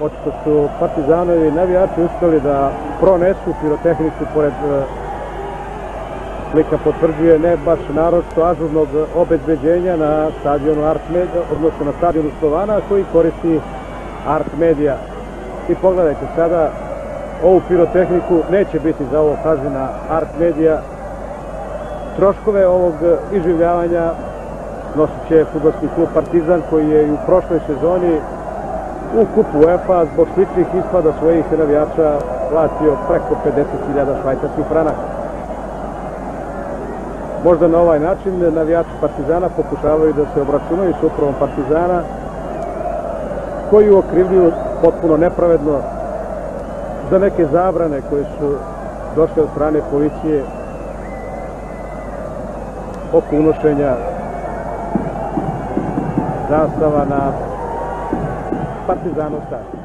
Očito su Partizanovi navijači uspeli da pronesu pirotehniku pored slika potvrđuje ne baš naročito ažurnog obezbeđenja na stadionu Art Media, odnosno na stadionu Slovana koji koristi Art Media. I pogledajte sada, ovu pirotehniku neće biti za ovo, kaže na Art Media. Troškove ovog iživljavanja nosit će fudbalski klub Partizan koji je i u prošloj sezoni u kupu UEFA zbog sličnih ispada svojih navijača platio preko 50.000 švajcarskih franaka. Možda na ovaj način navijači Partizana pokušavaju da se obračunaju s upravom Partizana koju okrivljuju potpuno nepravedno za neke zabrane koje su došle od strane policije oko unošenja zastava na Partizanov stadion.